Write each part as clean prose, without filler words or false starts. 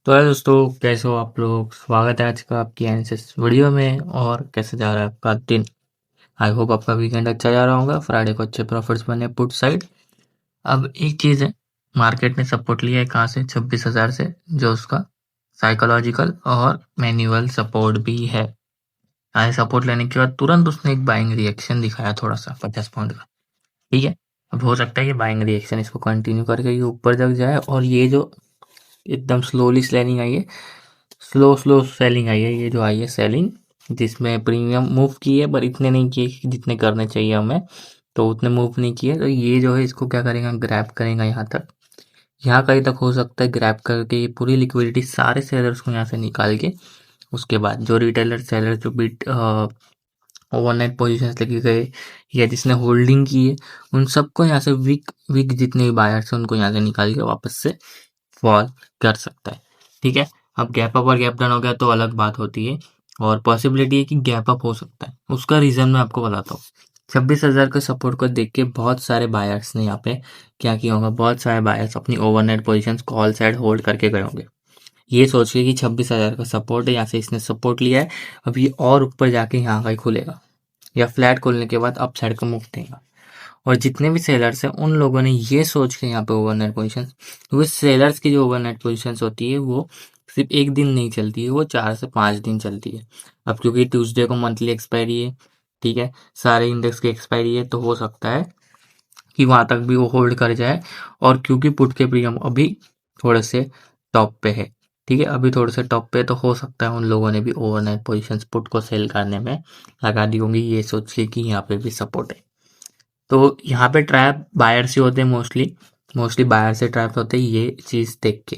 तो है दोस्तों, कैसे हो आप लोग। स्वागत है आज का आपकी एनएसएस वीडियो में। और कैसे जा रहा है आपका दिन। आई होप आपका वीकेंड अच्छा जा रहा होगा। फ्राइडे को अच्छे प्रॉफिट्स बने पुट साइड। अब एक चीज़ है, मार्केट ने सपोर्ट लिया है कहाँ से, 26,000 से, जो उसका साइकोलॉजिकल और मैन्युअल सपोर्ट भी है। आए सपोर्ट लेने के बाद तुरंत उसने एक बाइंग रिएक्शन दिखाया, थोड़ा सा 50 पॉइंट का। ठीक है, अब हो सकता है कि बाइंग रिएक्शन इसको कंटिन्यू करके ये ऊपर तक जाए, और ये जो एकदम स्लोली सेलिंग आई है, स्लो सेलिंग आई है, ये जो आई है सेलिंग, जिसमें प्रीमियम मूव की है पर इतने नहीं किए कि जितने करने चाहिए हमें, तो उतने मूव नहीं किए। तो ये जो है इसको क्या करेगा, ग्रैब करेगा यहाँ तक, यहाँ कहीं तक हो सकता है ग्रैब करके ये पूरी लिक्विडिटी सारे सेलर्स को यहाँ से निकाल के, उसके बाद जो रिटेलर सेलर जो बिट ओवरनाइट पोजीशंस लेके गए या जिसने होल्डिंग की है, उन सबको यहाँ से वीक वीक जितने भी बायर्स हैं उनको यहाँ से निकाल के वापस से फॉल कर सकता है। ठीक है, अब गैप अप और गैप डाउन हो गया तो अलग बात होती है, और पॉसिबिलिटी है कि गैप अप हो सकता है। उसका रीज़न मैं आपको बताता हूँ। 26,000 के सपोर्ट को देख के बहुत सारे बायर्स ने यहाँ पे क्या किया होगा, बहुत सारे बायर्स अपनी overnight positions call side hold करके गए होंगे, ये सोच के कि 26,000 का सपोर्ट है, यहाँ से इसने सपोर्ट लिया है, अब ये और ऊपर जाके यहाँ का ही खुलेगा या फ्लैट खोलने के बाद अप साइड का मूव देगा। और जितने भी सेलर्स हैं उन लोगों ने ये सोच के यहाँ पे ओवरनाइट पोजीशन, क्योंकि सेलर्स की जो ओवरनाइट पोजीशन होती है वो सिर्फ एक दिन नहीं चलती है, वो 4 से 5 दिन चलती है। अब क्योंकि ट्यूसडे को मंथली एक्सपायरी है, ठीक है, सारे इंडेक्स की एक्सपायरी है, तो हो सकता है कि वहां तक भी वो होल्ड कर जाए। और क्योंकि पुट के प्रीमियम अभी थोड़े से टॉप पे है, ठीक है, अभी थोड़े से टॉप पे, तो हो सकता है उन लोगों ने भी ओवरनाइट पोजीशंस पुट को सेल करने में लगा दी होंगी, ये सोच के कि यहाँ पे भी सपोर्ट है। तो यहाँ पे ट्रैप बायर से होते हैं, मोस्टली मोस्टली बायर से ट्रैप होते हैं, ये चीज़ देख के।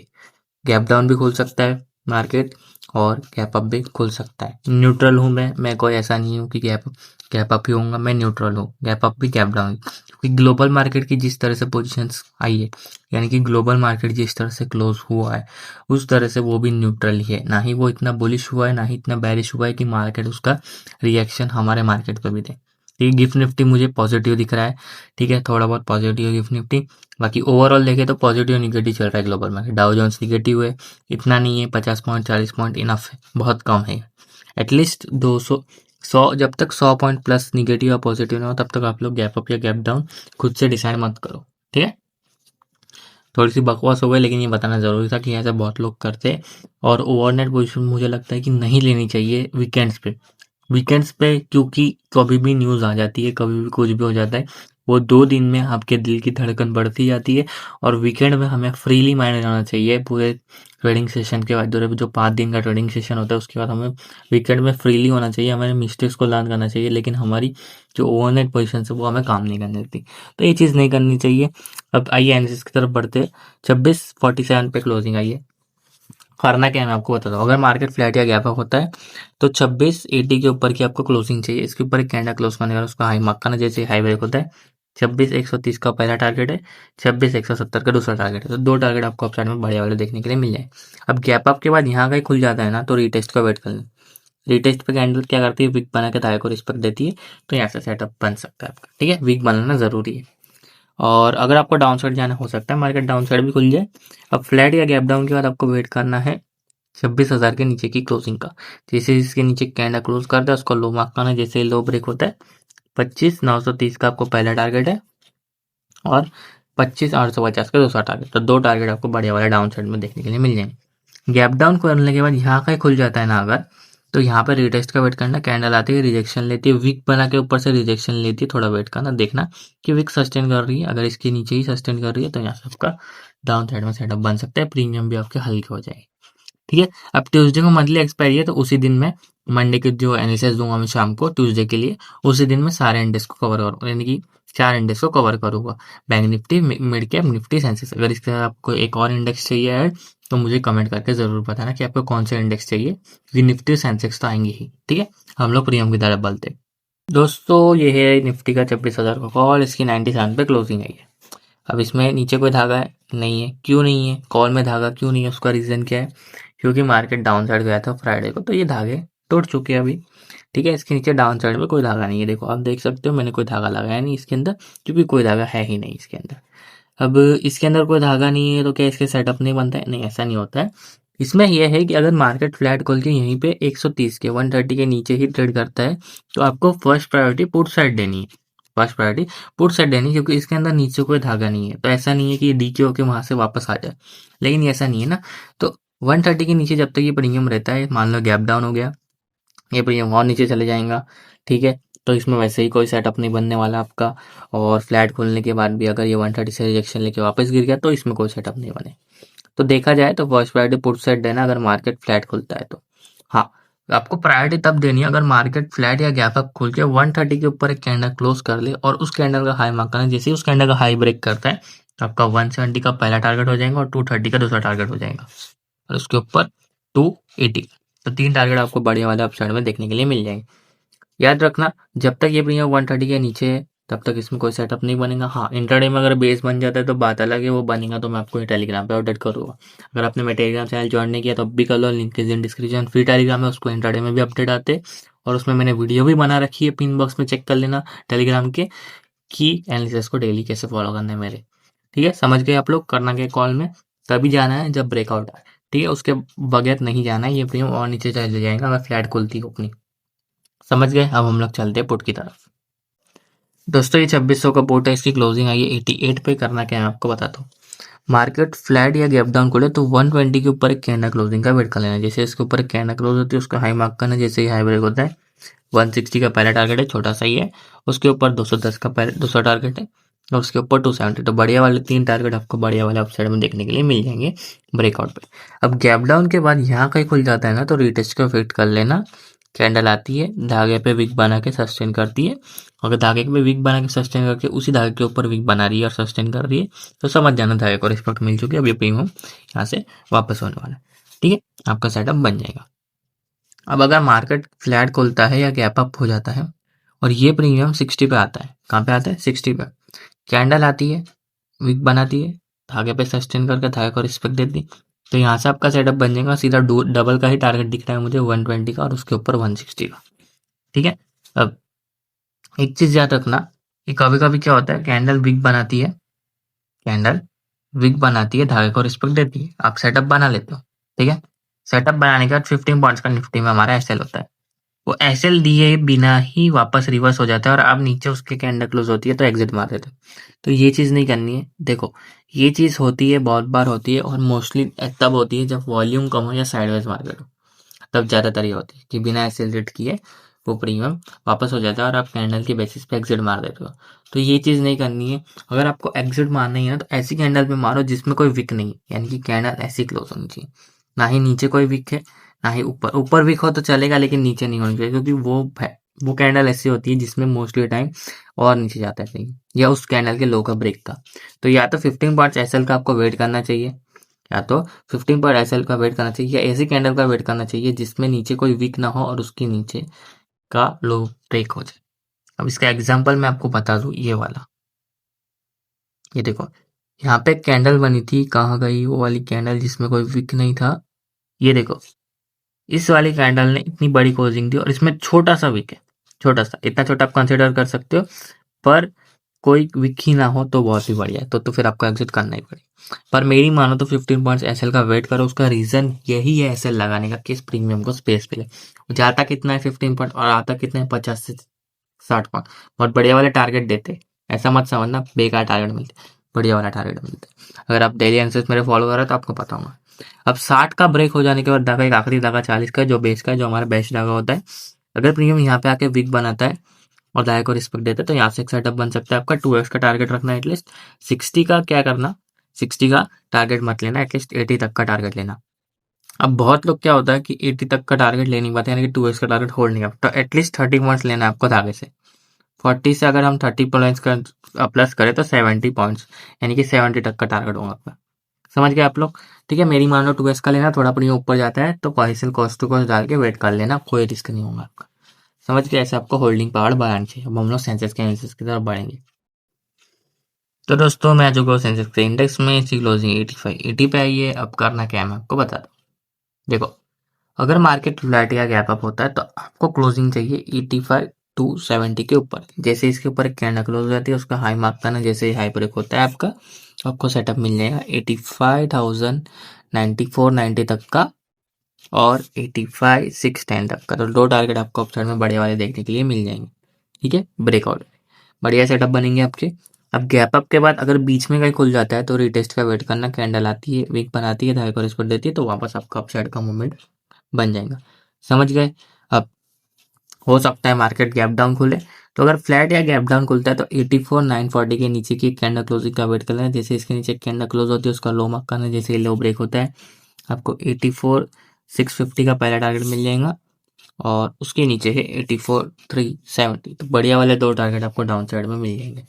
गैप डाउन भी खुल सकता है मार्केट, और गैप अप भी खुल सकता है। न्यूट्रल हूँ मैं कोई ऐसा नहीं हूँ कि गैप गैप अप ही होऊंगा, मैं न्यूट्रल हूँ, गैप अप भी गैप डाउन। क्योंकि ग्लोबल मार्केट की जिस तरह से पोजीशंस आई है, यानी कि ग्लोबल मार्केट जिस तरह से क्लोज हुआ है, उस तरह से वो भी न्यूट्रल ही है। ना ही वो इतना बुलिश हुआ है, ना ही इतना बैरिश हुआ है कि मार्केट उसका रिएक्शन हमारे मार्केट पर भी दे। ठीक है, गिफ्ट निफ्टी मुझे पॉजिटिव दिख रहा है, ठीक है, थोड़ा बहुत पॉजिटिव है गिफ्ट निफ्टी। बाकी ओवरऑल देखें तो पॉजिटिव निगेटिव चल रहा है global market. Dow Jones negative है, इतना नहीं है, 50 पॉइंट 40 पॉइंट इनफ है, बहुत कम है। एटलीस्ट 200 100, जब तक 100 पॉइंट प्लस निगेटिव या पॉजिटिव ना हो तब तक आप लोग गैप अप या गैप डाउन खुद से डिसाइड मत करो। ठीक है, थोड़ी सी बकवास हो गई, लेकिन ये बताना जरूरी था कि ऐसे बहुत लोग करते हैं। और ओवरनेट पोजिशन मुझे लगता है कि नहीं लेनी चाहिए वीकेंड्स पे, क्योंकि कभी भी न्यूज़ आ जाती है, कभी भी कुछ भी हो जाता है। वो 2 दिन में आपके दिल की धड़कन बढ़ती जाती है, और वीकेंड में हमें फ्रीली माइंड रहना चाहिए। पूरे ट्रेडिंग सेशन के बाद, जो 5 दिन का ट्रेडिंग सेशन होता है उसके बाद हमें वीकेंड में फ्रीली होना चाहिए, हमारे मिस्टेक्स को लर्न करना चाहिए, लेकिन हमारी जो ओवरनाइट पोजीशन है वो हमें काम नहीं करने देती। तो ये चीज़ नहीं करनी चाहिए। अब आइए एनालिसिस की तरफ बढ़ते। 2647 पे क्लोजिंग आई है। करना क्या है मैं आपको बताता हूँ। अगर मार्केट फ्लैट या गैप अप होता है तो 2680 के ऊपर की आपको क्लोजिंग चाहिए। इसके ऊपर एक कैंडल क्लोज करने का उसका हाई मार्क करना, जैसे हाई ब्रेक होता है। 26,130 का पहला टारगेट है, 26,170 का दूसरा टारगेट है, तो 2 टारगेट आपको अपसाइड में बढ़िया वाले देखने के लिए मिल जाए। अब गैप अप के बाद यहाँ का ही खुल जाता है ना, तो रीटेस्ट का वेट कर लें। रीटेस्ट पे कैंडल क्या करती है, वीक बना के तारे को रिस्पेक्ट देती है, तो यहाँ से सेटअप बन सकता है आपका। ठीक है, वीक बनाना जरूरी है। और अगर आपको डाउन साइड जाना, हो सकता है मार्केट डाउन साइड भी खुल जाए। अब फ्लैट या गैप डाउन के बाद आपको वेट करना है 26,000 के नीचे की क्लोजिंग का। जैसे इसके नीचे कैंडल क्लोज करता है उसको लो मार्क करना है, जैसे लो ब्रेक होता है। 25,930 का आपको पहला टारगेट है, और 25,850 का दूसरा टारगेट। तो 2 टारगेट आपको बढ़िया वाले डाउन साइड में देखने के लिए मिल जाएंगे। गैप डाउन करने के बाद यहाँ का ही खुल जाता है ना अगर, तो यहाँ पर रिटेस्ट का वेट करना। कैंडल आती है, रिजेक्शन लेती है, वीक बना के ऊपर से रिजेक्शन लेती है, थोड़ा वेट करना, देखना कि वीक सस्टेन कर रही है। अगर इसके नीचे ही सस्टेन कर रही है तो यहाँ से आपका डाउन साइड में सेटअप बन सकता है, प्रीमियम भी आपके हल्के हो जाएगी। ठीक है, अब ट्यूसडे को मंथली एक्सपायरी है, तो उसी दिन में मंडे के जो एनालिसिस दूंगा मैं शाम को ट्यूसडे के लिए, उसी दिन में सारे इंडेक्स को कवर करूँगा, यानी कि 4 इंडेक्स को कवर करूंगा। Bank Nifty, mid cap Nifty, Sensex. अगर इसके साथ आपको एक और इंडेक्स चाहिए ऐड, तो मुझे कमेंट करके जरूर बताना कि आपको कौन से इंडेक्स चाहिए, क्योंकि निफ्टी सेंसेक्स तो आएंगे ही। ठीक है, हम लोग प्रीमियम की तरफ बढ़ते। दोस्तों ये है निफ्टी का 26,000 का कॉल, इसकी 97 पे क्लोजिंग आई है। अब इसमें नीचे कोई धागा है नहीं है, क्यों नहीं है कॉल में धागा, क्यों नहीं है, उसका रीज़न क्या है, क्योंकि मार्केट डाउन साइड गया था फ्राइडे को, तो ये धागे टूट चुके हैं अभी। ठीक है, इसके नीचे डाउन साइड में कोई धागा नहीं है, देखो आप देख सकते हो, मैंने कोई धागा लगाया नहीं इसके अंदर, क्योंकि कोई धागा है ही नहीं इसके अंदर। अब इसके अंदर कोई धागा नहीं है तो क्या इसके सेटअप नहीं बनता है, नहीं ऐसा नहीं होता है। इसमें यह है कि अगर मार्केट फ्लैट खोल के यहीं पे 130 के 130 के नीचे ही ट्रेड करता है तो आपको फर्स्ट प्रायोरिटी पुट साइड देनी है। फर्स्ट प्रायोरिटी पुट साइड देनी है, क्योंकि इसके अंदर नीचे कोई धागा नहीं है, तो ऐसा नहीं है कि ये डीके होके वहां से वापस आ जाए। लेकिन ये ऐसा नहीं है ना, तो 130 के नीचे जब तक ये प्रीमियम रहता है, मान लो गैप डाउन हो गया, ये प्रीमियम और नीचे चले जाएगा, ठीक है, तो इसमें वैसे ही कोई सेटअप नहीं बनने वाला आपका। और फ्लैट खोलने के बाद भी अगर ये 130 से रिजेक्शन लेके वापस गिर गया तो इसमें कोई सेटअप नहीं बने। तो देखा जाए तो फर्स्ट प्रायोरिटी पुट साइड देना अगर मार्केट फ्लैट खुलता है तो। हाँ, आपको प्रायोरिटी तब देनी है अगर मार्केट फ्लैट या गैप अप खुल के 130 के ऊपर एक कैंडल क्लोज कर ले और उस कैंडल का हाई मार्क करना, जैसे ही उस कैंडल का हाई ब्रेक करता है तो आपका 170 का पहला टारगेट हो जाएगा और 230 का दूसरा टारगेट हो जाएगा, और उसके ऊपर 280। तो 3 टारगेट आपको बढ़िया वाले अपसाइड में देखने के लिए मिल जाएंगे। याद रखना, जब तक ये प्रीमियम 130 के नीचे है तब तक इसमें कोई सेटअप नहीं बनेगा। हाँ, इंट्राडे में अगर बेस बन जाता है तो बात अलग है, वो बनेगा तो मैं आपको ये टेलीग्राम पे अपडेट करूँगा। अगर आपने मेरे टेलीग्राम चैनल ज्वाइन नहीं किया तो अब भी कर लो, link is in description. Free Telegram है, उसको इंट्राडे में भी अपडेट आते हैं और उसमें मैंने वीडियो भी बना रखी है, पिन बॉक्स में चेक कर लेना टेलीग्राम के, की एनालिसिस को डेली कैसे फॉलो करना है मेरे। ठीक है, समझ गए आप लोग। करना क्या कॉल में तभी जाना है जब ब्रेकआउट आए, ठीक है, उसके बगैर नहीं जाना है। ये प्रीमियम और नीचे चले जाएगा अगर फ्लैट खुलती है अपनी। समझ गए। अब हम लोग चलते हैं पुट की तरफ। दोस्तों ये 2600 का पुट है, इसकी क्लोजिंग आई है 88 पे। करना क्या है आपको बताता हूँ। मार्केट फ्लैट या गैप डाउन खोले तो 120 के ऊपर एक कैंडल क्लोजिंग का वेट कर लेना। जैसे इसके ऊपर एक कैंडल क्लोज होती है उसका हाई मार्क करना, जैसे ही हाई ब्रेक होता है 160 का पहला टारगेट है, छोटा सा ही है, उसके ऊपर 210 का पहले दूसरा टारगेट है और उसके ऊपर 270। तो बढ़िया वाले 3 टारगेट आपको बढ़िया वाले अपसाइड में देखने के लिए मिल जाएंगे ब्रेकआउट पे। अब गैप डाउन के बाद यहाँ कहीं खुल जाता है ना तो रीटेस्ट का वेट कर लेना। कैंडल आती है, धागे पे विक बना के सस्टेन करती है, अगर धागे पे विक बना के सस्टेन करके उसी धागे के ऊपर विक बना रही है और सस्टेन कर रही है तो समझ जाना धागे को रिस्पेक्ट मिल चुकी है। अब ये प्रीमियम यहाँ से वापस होने वाला है, ठीक है, आपका सेटअप बन जाएगा। अब अगर मार्केट फ्लैट खोलता है या गैप अप हो जाता है और ये प्रीमियम 60 पे आता है, कहाँ पे आता है 60 पे, कैंडल आती है, विक बनाती है, धागे पे सस्टेन करके धागे को रिस्पेक्ट देती, तो यहाँ से आपका सेटअप बन जाएगा। सीधा डबल का ही टारगेट दिख रहा है मुझे 120 का और उसके ऊपर 160 का, ठीक है। अब एक चीज याद रखना कि कभी कभी क्या होता है, कैंडल विक बनाती है, कैंडल विक बनाती है, धागे को रिस्पेक्ट देती है, आप सेटअप बना लेते हो, ठीक है। सेटअप बनाने के बाद 15 पॉइंट्स का निफ्टी में हमारा एसएल होता है, वो एसएल दिए बिना ही वापस रिवर्स हो जाता है और अब नीचे उसके कैंडल क्लोज होती है तो एग्जिट मार देते हो। तो ये चीज़ नहीं करनी है। देखो ये चीज़ होती है, बहुत बार होती है और मोस्टली तब होती है जब वॉल्यूम कम हो या साइडवेज मार्केट हो, तब ज़्यादातर ये होती है कि बिना एसएल किए वो प्रीमियम वापस हो जाता है और आप कैंडल के बेसिस पे एग्जिट मार देते हो। तो ये चीज़ नहीं करनी है। अगर आपको एग्जिट मारना ही है ना तो ऐसी कैंडल पे मारो जिसमें कोई विक नहीं, यानी कि कैंडल ऐसी क्लोज होनी चाहिए, ना ही नीचे कोई विक है ना ही ऊपर। ऊपर विक हो तो चलेगा लेकिन नीचे नहीं होनी चाहिए, क्योंकि वो कैंडल ऐसी होती है जिसमें मोस्टली टाइम और नीचे जाता है कहीं, या उस कैंडल के लो का ब्रेक का। तो या तो 15 पॉइंट्स एसएल का आपको वेट करना चाहिए, या तो 15 पॉइंट एसएल का वेट करना चाहिए, या ऐसी कैंडल का वेट करना चाहिए जिसमें नीचे कोई वीक ना हो और उसके नीचे का लो ब्रेक हो जाए। अब इसका एग्जांपल मैं आपको बता दूं, ये वाला, ये देखो यहाँ पे कैंडल बनी थी, कहाँ गई वो वाली कैंडल जिसमें कोई विक नहीं था। ये देखो इस वाली कैंडल ने इतनी बड़ी क्लोजिंग दी और इसमें छोटा सा विक है, छोटा सा, इतना छोटा आप कंसिडर कर सकते हो, पर कोई विक ही ना हो तो बहुत ही बढ़िया है, तो फिर आपको एग्जिट करना ही पड़ेगा। पर मेरी मानो तो 15 पॉइंट्स एसएल का वेट करो। उसका रीजन यही है एसएल लगाने का कि इस प्रीमियम को स्पेस मिले। जाता कितना है 15 पॉइंट और आता कितना है 50 से 60 पॉइंट। बहुत बढ़िया वाले टारगेट देते, ऐसा मत समझना बेकार टारगेट मिलते, बढ़िया वाला टारगेट मिलता है। अगर आप डेली एनालिसिस मेरे फॉलो कर रहे हो तो आपको पता होगा। अब 60 का ब्रेक हो जाने के बाद धागा एक आखिरी धागा 40 का जो बेस का है, जो हमारा बेस्ट धागा होता है, अगर प्रीमियम यहाँ पे आके विक बनाता है और धागे को रिस्पेक्ट देते हैं तो यहाँ से एक सेटअप बन सकता है आपका। 2x का टारगेट रखना है एटलीस्ट। 60 का क्या करना, 60 का टारगेट मत लेना, एटलीस्ट 80 तक का टारगेट लेना। अब बहुत लोग क्या होता है कि 80 तक का टारगेट ले नहीं पाते, यानी कि 2x का टारगेट होल्ड नहीं करते, तो एटलीस्ट 30 पॉइंट्स लेना है आपको धागे से। 40 से अगर हम 30 पॉइंट्स का प्लस करें तो 70 पॉइंट्स, यानी कि 70 तक का टारगेट होगा आपका। समझ गए आप लोग। ठीक है, मेरी मान लो 2x का लेना, थोड़ा प्रीमियम ऊपर जाता है तो कॉइसल कॉस्ट टू कॉस्ट डाल के वेट कर लेना, कोई रिस्क नहीं होगा आपका। समझ के ऐसे आपको होल्डिंग पावर बढ़ानी चाहिए। अब हम लोग सेंसेक्स के एनालिसिस की तरफ बढ़ेंगे। तो दोस्तों मैं आ चुका हूँ सेंसेक्स के इंडेक्स में, इसकी क्लोजिंग 80 पे आई है। अब करना क्या है मैं आपको बता दूँ। देखो अगर मार्केट फ्लैट या गैप अप होता है तो आपको क्लोजिंग चाहिए 85 टू 70 के ऊपर। जैसे इसके ऊपर एक कैंडल क्लोज हो जाती है उसका हाई मार्क करना, जैसे हाई ब्रेक होता है आपका, तो आपको सेटअप मिल जाएगा 94 90 तक का और 85 610 तक का। तो 2 टारगेट आपको अपसाइड में बड़े वाले देखने के लिए मिल जाएंगे। ठीक है, ब्रेकआउट बढ़िया सेटअप बनेंगे आपके। अब गैप अप के बाद अगर बीच में कहीं खुल जाता है तो रिटेस्ट का वेट करना, कैंडल आती है, वीक बनाती है, धागे को रिस्पेक्ट देती है, तो वापस आपका अपसाइड का मूवमेंट बन जाएगा। समझ गए। अब हो सकता है मार्केट गैप डाउन खुले, तो अगर फ्लैट या गैप डाउन खुलता है तो 84 940 के नीचे की कैंडल क्लोजिंग का वेट कर लेना। जैसे इसके नीचे कैंडल क्लोज होती है उसका लो मार्क करना, जैसे लो ब्रेक होता है आपको 84 650 का पहला टारगेट मिल जाएगा और उसके नीचे है 84 370। तो बढ़िया वाले 2 टारगेट आपको डाउन साइड में मिल जाएंगे।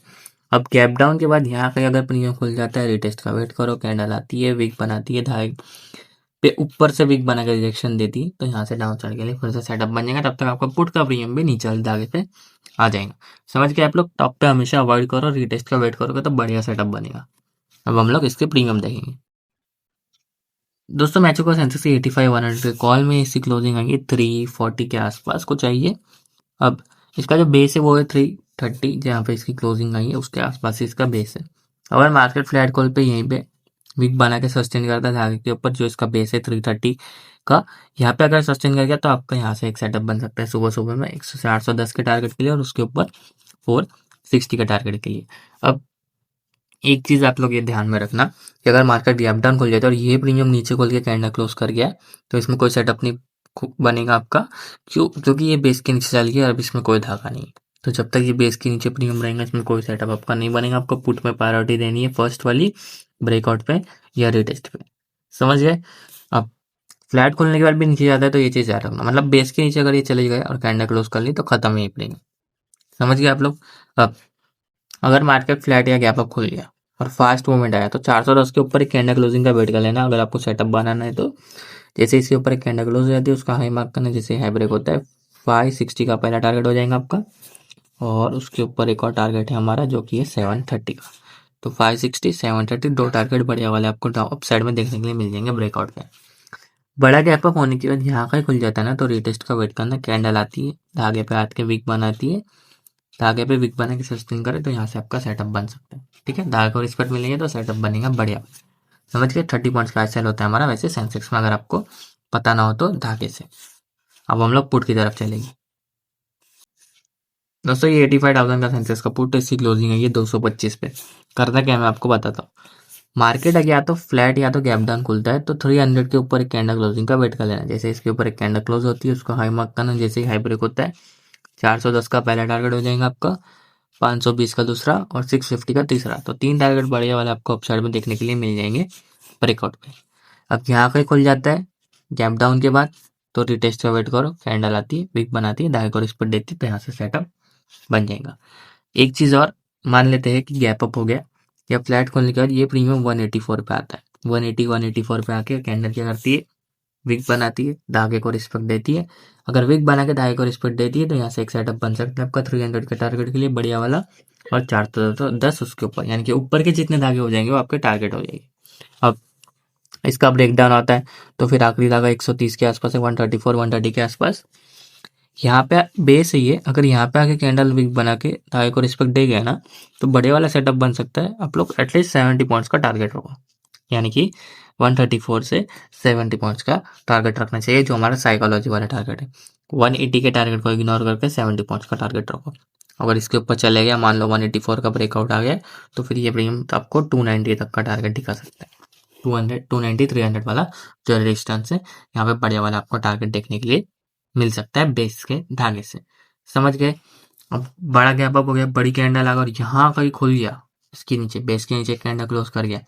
अब गैप डाउन के बाद यहाँ कहीं अगर प्रीमियम खुल जाता है, रिटेस्ट का वेट करो, कैंडल आती है, वीक बनाती है, धागे पे ऊपर से वीक बना के रिजेक्शन देती है, तो यहाँ से डाउन साइड के लिए फिर से सेटअप बन जाएगा। तब तक आपका पुट का प्रीमियम भी नीचे वाले धागे पे आ जाएगा। समझ के आप लोग टॉप पे हमेशा अवॉइड करो, रिटेस्ट का वेट करोगे तो बढ़िया सेटअप बनेगा। अब हम लोग इसके प्रीमियम देखेंगे। दोस्तों मैचों का सेंसेक्स 85 100 के कॉल में इसकी क्लोजिंग आई है 340 के आसपास को चाहिए। अब इसका जो बेस है वो है 330, जहाँ पे इसकी क्लोजिंग आई है उसके आसपास ही इसका बेस है। अगर मार्केट फ्लैट कॉल पे यहीं पे वीक बना के सस्टेन करता है धागे के ऊपर, जो इसका बेस है 330 का, यहाँ पे अगर सस्टेन कर गया तो आपका यहाँ से एक सेटअप बन सकता है सुबह सुबह में 100 से 810 के टारगेट के लिए और उसके ऊपर 460 के टारगेट के लिए। अब एक चीज आप लोग ये ध्यान में रखना कि अगर मार्केट गैप डाउन खुल जाता है और ये प्रीमियम नीचे खोल के कैंडल क्लोज कर गया तो इसमें कोई सेटअप नहीं बनेगा आपका। क्योंकि ये बेस के नीचे चल गया और अब इसमें कोई धागा नहीं। तो जब तक ये बेस के नीचे प्रीमियम रहेगा इसमें कोई सेटअप आपका नहीं बनेगा। आपको पुट में प्रायोरिटी देनी है फर्स्ट वाली ब्रेकआउट पे या रिटेस्ट पे। समझ गए। अब फ्लैट खोलने के बाद भी नीचे जाता है तो ये चीज याद रखना, मतलब बेस के नीचे अगर ये चले गए और कैंडल क्लोज कर ली तो खत्म है प्रीमियम। समझ गए आप लोग। अब अगर मार्केट फ्लैट या गैप अप खुल गया और फास्ट मूवमेंट आया तो 410 के ऊपर एक कैंडल क्लोजिंग का वेट कर लेना अगर आपको सेटअप बनाना है तो। जैसे इसके ऊपर एक कैंडल क्लोज हो जाती है उसका हाई मार्क करना, जैसे हाई ब्रेक होता है 560 का पहला टारगेट हो जाएगा आपका और उसके ऊपर एक और टारगेट है हमारा जो कि है 730 का। तो 560 730 2 टारगेट बढ़िया वाले आपको अप साइड में देखने के लिए मिल जाएंगे ब्रेकआउट पे। बड़ा गैप अप होने के बाद यहाँ का ही खुल जाता है ना तो रिटेस्ट का वेट करना, कैंडल आती है, धागे पे आके वीक बनाती है, धागे पे वीक बना के सस्टेन करे तो यहाँ से आपका सेटअप बन सकता है। ठीक है, धागे को रिस्पेक्ट मिलेंगे तो सेटअप बनेगा बढ़िया। समझ के 30 पॉइंट्स का सेल होता है हमारा वैसे सेंसेक्स में, अगर आपको पता ना हो तो धागे से। अब हम लोग पुट की तरफ चलेंगे। दोस्तों ये 85,000 का सेंसेक्स का पुट, इसकी क्लोजिंग है ये 225 पे। करना क्या मैं आपको बताता हूँ। मार्केट अगर या तो फ्लैट या तो गैप डाउन खुलता है तो 300 के ऊपर एक कैंडल क्लोजिंग का वेट कर लेना। जैसे इसके ऊपर एक कैंडल क्लोज होती है उसको हाई मार्क करना, जैसे ही हाई ब्रेक होता है 410 का पहला टारगेट हो जाएगा आपका, 520 का दूसरा और 650 का तीसरा। तो 3 टारगेट बढ़िया वाले आपको अपसाइड में देखने के लिए मिल जाएंगे ब्रेकआउट पे। अब यहाँ कहीं खुल जाता है गैप डाउन के बाद तो रिटेस्ट का वेट करो, कैंडल आती है, वीक बनाती है, धागे को रिस्पेक्ट देती है, तो यहाँ से सेटअप बन जाएगा। एक चीज और मान लेते हैं कि गैप अप हो गया या फ्लैट खोलने के बाद ये प्रीमियम 184 पे आता है, 180 184 पे आके कैंडल क्या करती है, विक बनाती है, धागे को रिस्पेक्ट देती है। अगर विक बना के धागे को रिस्पेक्ट देती है तो यहाँ से एक सेटअप बन सकता है आपका 300 के टारगेट के लिए बढ़िया वाला और 410 उसके ऊपर, यानी कि ऊपर के जितने धागे हो जाएंगे वो आपके टारगेट हो जाएंगे। अब इसका ब्रेकडाउन आता है तो फिर आखिरी धागा 130 के आसपास है, 134 130 के आसपास। यहाँ पे बेस है ये, अगर यहाँ पे आके कैंडल विक बना के धागे को रिस्पेक्ट दे गया ना तो बड़े वाला सेटअप बन सकता है। आप लोग एटलीस्ट 70 पॉइंट्स का टारगेट होगा, यानी कि 134 से 70 पॉइंट्स का टारगेट रखना चाहिए जो हमारा साइकोलॉजी वाला टारगेट है। 180 के टारगेट को इग्नोर करके 70 पॉइंट्स का टारगेट रखो। अगर इसके ऊपर चले गया, मान लो 184 का ब्रेकआउट आ गया तो फिर ये प्रीमियम आपको 290 तक का टारगेट दिखा सकता है। 200 290 300 वाला जो रेजिस्टेंस है यहाँ पे बढ़िया वाला आपको टारगेट देखने के लिए मिल सकता है बेस के धागे से। समझ गए। अब बड़ा गैप अप हो गया, बड़ी कैंडल आ गई और यहाँ कहीं खुल गया इसके नीचे, बेस के नीचे कैंडल क्लोज कर गया,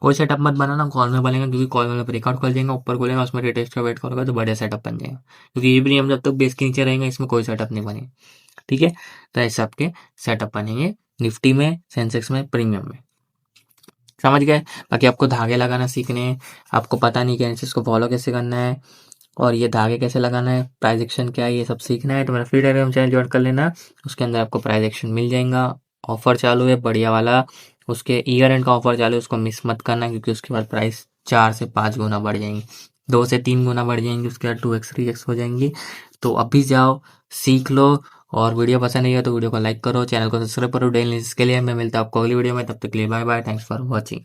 कोई सेटअप मत बनाना, कॉल में बनेगा क्योंकि कॉल में ब्रेकआउट कर जाएगा, ऊपर खोलेगा उसमें रिटेस्ट का वेट करोगे तो बढ़िया सेटअप बन जाएगा। क्योंकि ये भी हम जब तक बेस के नीचे रहेंगे इसमें कोई सेटअप नहीं बनेगा। ठीक है, तो ऐसे आपके सेटअप बनेंगे निफ्टी में, सेंसेक्स में, प्रीमियम में। समझ गए। बाकी आपको धागे लगाना सीखने हैं, आपको पता नहीं कैसे इसको फॉलो कैसे करना है और ये धागे कैसे लगाना है, प्राइस एक्शन क्या है, ये सब सीखना है तो मेरा फ्री टेलीग्राम चैनल ज्वाइन कर लेना। उसके अंदर आपको प्राइस एक्शन मिल जाएगा, ऑफर चालू है बढ़िया वाला, उसके ईयर एंड का ऑफर चालू है, उसको मिस मत करना क्योंकि उसके बाद प्राइस 4 से 5 गुना बढ़ जाएंगी, 2 से 3 गुना बढ़ जाएंगी, उसके बाद 2x 3x हो जाएंगी। तो अभी जाओ सीख लो, और वीडियो पसंद नहीं है तो वीडियो को लाइक करो, चैनल को सब्सक्राइब करो डेली न्यूज़ के लिए। मैं मिलता हूँ आपको अगली वीडियो में, तब तक के लिए bye bye, thanks for watching.